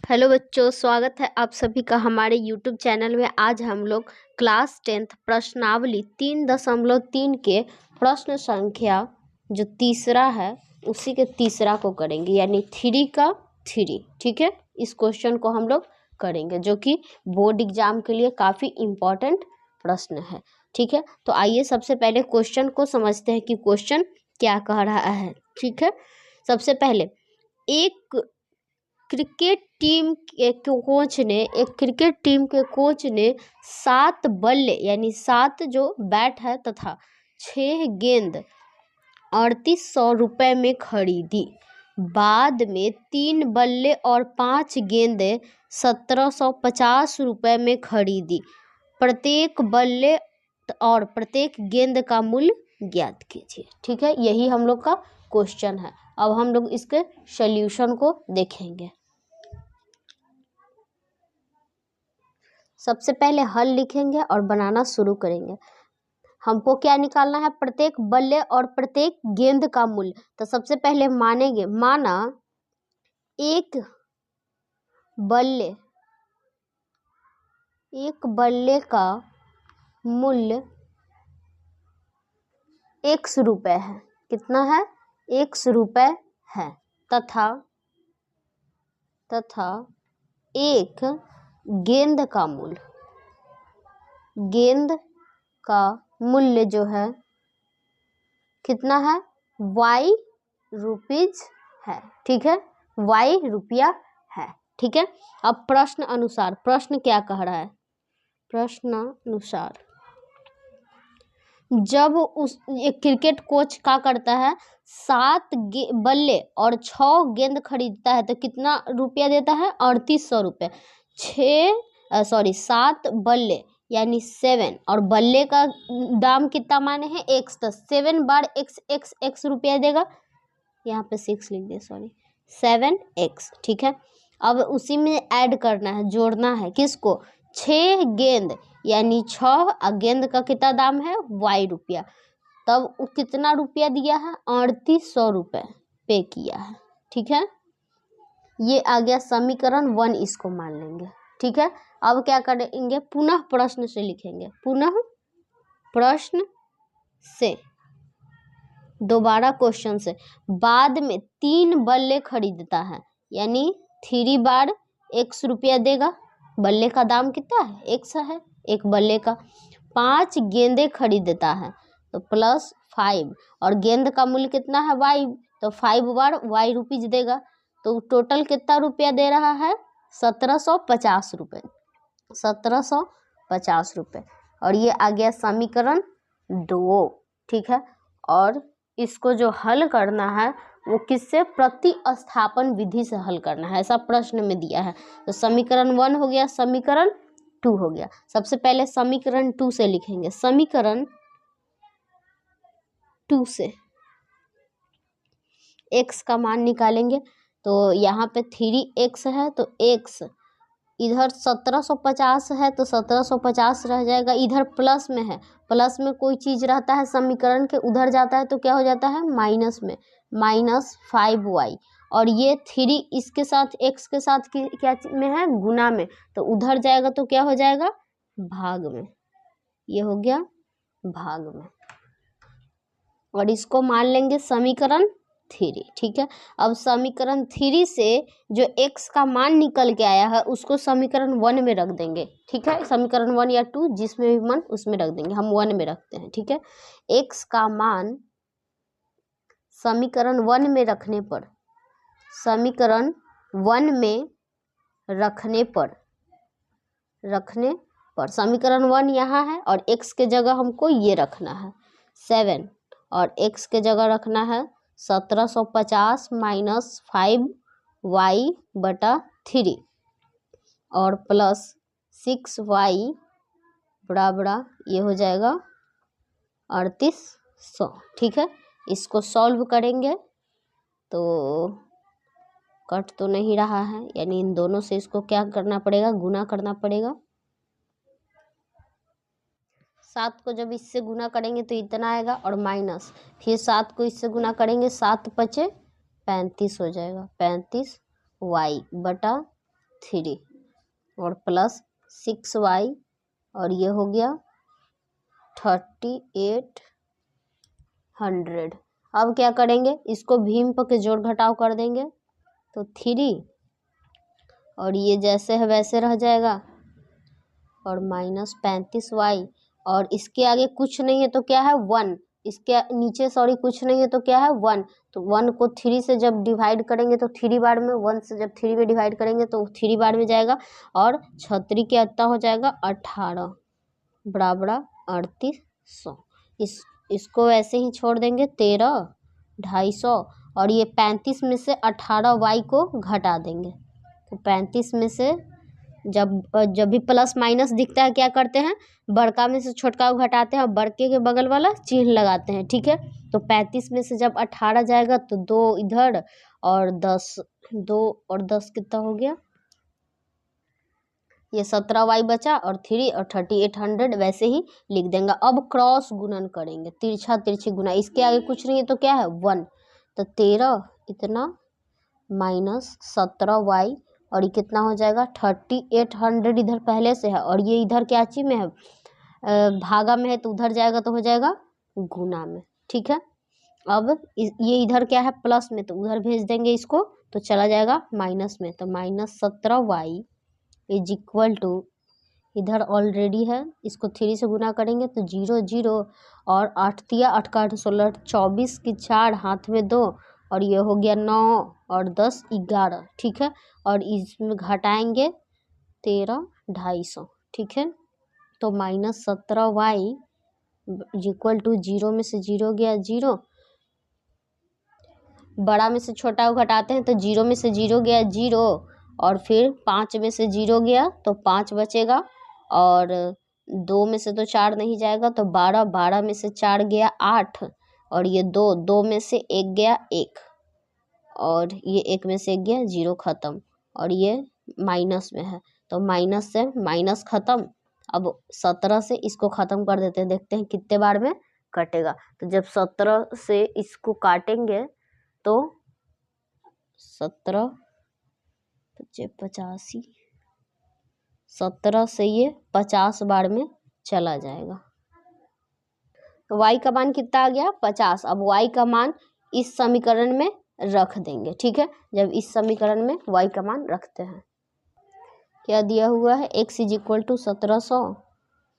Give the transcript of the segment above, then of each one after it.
Hello बच्चों, स्वागत है आप सभी का हमारे YouTube चैनल में। आज हम लोग क्लास 10th प्रश्नावली 3.3 के प्रश्न संख्या जो तीसरा है उसी के तीसरा को करेंगे, यानी 3 का 3। ठीक है, इस क्वेश्चन को हम लोग करेंगे जो कि बोर्ड एग्जाम के लिए काफ़ी इम्पोर्टेंट प्रश्न है। ठीक है, तो आइए सबसे पहले क्वेश्चन को समझते हैं कि क्वेश्चन क्या कह रहा है। ठीक है, सबसे पहले एक क्रिकेट टीम के कोच ने 7 बल्ले यानी 7 जो बैट है तथा 6 गेंद 3800 रुपये में खरीदी। बाद में 3 बल्ले और 5 गेंदें 1750 रुपये में खरीदी। प्रत्येक बल्ले और प्रत्येक गेंद का मूल्य ज्ञात कीजिए। ठीक है, यही हम लोग का क्वेश्चन है। अब हम लोग इसके सॉल्यूशन को देखेंगे। सबसे पहले हल लिखेंगे और बनाना शुरू करेंगे। हमको क्या निकालना है? प्रत्येक बल्ले और प्रत्येक गेंद का मूल्य। तो सबसे पहले मानेंगे, माना एक बल्ले का मूल्य x रुपए है। कितना है? x रुपए है। तथा एक गेंद का मूल्य जो है कितना है? y रुपीज है। ठीक है, y रुपया है। ठीक है, अब प्रश्न अनुसार प्रश्न क्या कह रहा है? प्रश्न अनुसार जब एक क्रिकेट कोच क्या करता है, 7 बल्ले और 6 गेंद खरीदता है तो कितना रुपया देता है? 3800 रुपये। 7 बल्ले यानी 7 और बल्ले का दाम कितना माने हैं? x, तो 7 बार x रुपया देगा। यहाँ पे 6 लिख दिया, 7x। ठीक है, अब उसी में ऐड करना है, जोड़ना है किसको? 6 गेंद यानी 6 गेंद का कितना दाम है? y रुपया। तब वो कितना रुपया दिया है? 3800 रुपये पे किया है। ठीक है, ये आ गया समीकरण 1, इसको मान लेंगे। ठीक है, अब क्या करेंगे? पुनः प्रश्न से लिखेंगे। पुनः प्रश्न से, दोबारा क्वेश्चन से। बाद में 3 बल्ले खरीदता है यानी 3 बार x रुपया देगा। बल्ले का दाम कितना है? x है एक बल्ले का। 5 गेंदें खरीदता है तो +5 और गेंद का मूल्य कितना है? y, तो 5 बार y रुपीज देगा। तो टोटल कितना रुपया दे रहा है? 1750 रुपये। 1750 रुपये। और ये आ गया समीकरण 2। ठीक है, और इसको जो हल करना है वो किससे? प्रतिस्थापन विधि से हल करना है, ऐसा प्रश्न में दिया है। तो समीकरण 1 हो गया, समीकरण 2 हो गया। सबसे पहले समीकरण 2 से लिखेंगे। समीकरण 2 से x का मान निकालेंगे। तो यहाँ पे 3x है तो x, इधर 1750 है तो 1750 रह जाएगा। इधर प्लस में है, प्लस में कोई चीज़ रहता है समीकरण के, उधर जाता है तो क्या हो जाता है? माइनस में, -5y। और ये 3 इसके साथ x के साथ क्या में है? गुना में, तो उधर जाएगा तो क्या हो जाएगा? भाग में। ये हो गया भाग में, और इसको मान लेंगे समीकरण 3। ठीक है, अब समीकरण 3 से जो x का मान निकल के आया है उसको समीकरण 1 में रख देंगे। ठीक है, समीकरण 1 या 2 जिसमें भी मन उसमें रख देंगे, हम 1 में रखते हैं। ठीक है, x का मान समीकरण 1 में रखने पर, समीकरण 1 में रखने पर समीकरण 1 यहाँ है और x के जगह हमको ये रखना है 7, और x के जगह रखना है 1750 - 5y बटा 3 और +6y बड़ा ये हो जाएगा 3800। ठीक है, इसको सॉल्व करेंगे तो कट तो नहीं रहा है, यानी इन दोनों से इसको क्या करना पड़ेगा? गुना करना पड़ेगा। 7 को जब इससे गुना करेंगे तो इतना आएगा, और माइनस फिर 7 को इससे गुना करेंगे, 7 × 5 = 35 हो जाएगा। 35y बटा 3 और प्लस 6y और ये हो गया 3800। अब क्या करेंगे, इसको भीम के जोड़ घटाव कर देंगे तो 3 और ये जैसे है वैसे रह जाएगा और माइनस 35y और इसके आगे कुछ नहीं है तो क्या है 1, इसके नीचे सॉरी कुछ नहीं है तो क्या है 1, तो 1 को 3 से जब डिवाइड करेंगे तो 3 बार में, 1 से जब 3 में डिवाइड करेंगे तो 3 बार में जाएगा और 36 के अत्ता हो जाएगा 18 बराबर 3800। इसको ऐसे ही छोड़ देंगे 13 250 और ये 35 में से 18y को घटा देंगे तो 35 में से जब भी प्लस माइनस दिखता है क्या करते हैं, बड़का में से छोटका को घटाते हैं और बड़के के बगल वाला चिन्ह लगाते हैं, ठीक है। तो 35 में से जब 18 जाएगा तो 2 इधर और 10, 2 और 10 कितना हो गया, ये 17y बचा और 3 और 3800 वैसे ही लिख देंगे। अब क्रॉस गुणन करेंगे, तिरछा तिरछी गुना, इसके आगे कुछ नहीं है तो क्या है 1, तो 13 इतना माइनस 17y और ये कितना हो जाएगा 3800 इधर पहले से है और ये इधर क्या चीज में है, भागा में है तो उधर जाएगा तो हो जाएगा गुना में, ठीक है। अब ये इधर क्या है प्लस में तो उधर भेज देंगे इसको तो चला जाएगा माइनस में, तो minus 17y is equal to, इधर ऑलरेडी है इसको 3 से गुना करेंगे तो 0 0 और 8 तिया 8 का 8 16 24 की 4 हाथ में 2 और ये हो गया 9 और 10 11, ठीक है। और इसमें घटाएंगे 13 250, ठीक है। तो माइनस 17y इक्वल टू 0 में से 0 गया 0, बड़ा में से छोटा को घटाते हैं तो 0 में से 0 गया 0 और फिर 5 में से 0 गया तो 5 बचेगा और 2 में से तो 4 नहीं जाएगा तो 12, 12 में से 4 गया 8 और ये 2, 2 में से 1 गया 1 और ये 1 में से 1 गया 0 खत्म और ये माइनस में है तो माइनस से माइनस खत्म। अब 17 से इसको ख़त्म कर देते हैं, देखते हैं कितने बार में कटेगा। तो जब 17 से इसको काटेंगे तो 17 85, 17 से ये 50 बार में चला जाएगा। तो y का मान कितना आ गया 50। अब y का मान इस समीकरण में रख देंगे, ठीक है। जब इस समीकरण में y का मान रखते हैं, क्या दिया हुआ है x is equal to 1700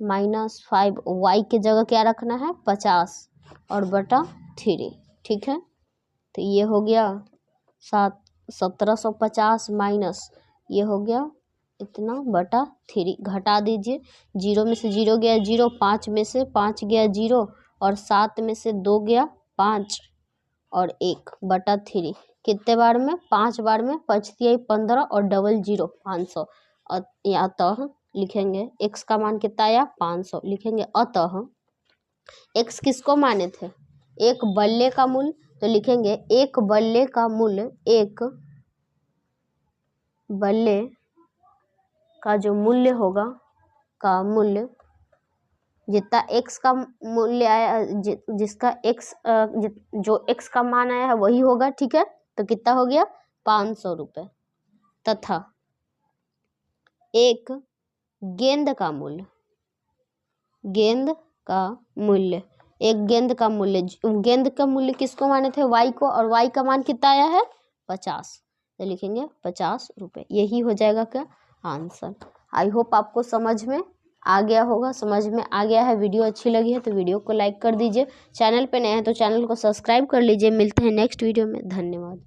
minus 5, y के जगह क्या रखना है 50 और बटा 3, ठीक है। तो ये हो गया 1750 माइनस ये हो गया इतना बटा 3, घटा दीजिए, 0 में से 0 गया 0, 5 में से 5 गया 0 और 7 में से 2 गया 5 और 1 बटा 3, कितने बार में 5 बार में, 5 तिया 15 और डबल 0 500। अतः लिखेंगे x का मान कितना आया 500 लिखेंगे। अतः x किसको माने थे, एक बल्ले का मूल्य, तो लिखेंगे एक बल्ले का मूल्य, एक बल्ले का जो मूल्य होगा का मूल्य जितना x का मूल्य आया, जिसका x जो x का मान आया है वही होगा, ठीक है। तो कितना हो गया 500 रुपये। तथा एक गेंद का मूल्य, गेंद का मूल्य, एक गेंद का मूल्य, गेंद का मूल्य किसको माने थे y को, और y का मान कितना आया है 50, तो लिखेंगे 50 रुपये। यही हो जाएगा क्या आंसर। आई होप आपको समझ में आ गया होगा, समझ में आ गया है। वीडियो अच्छी लगी है तो वीडियो को लाइक कर दीजिए, चैनल पे नए हैं तो चैनल को सब्सक्राइब कर लीजिए। मिलते हैं नेक्स्ट वीडियो में, धन्यवाद।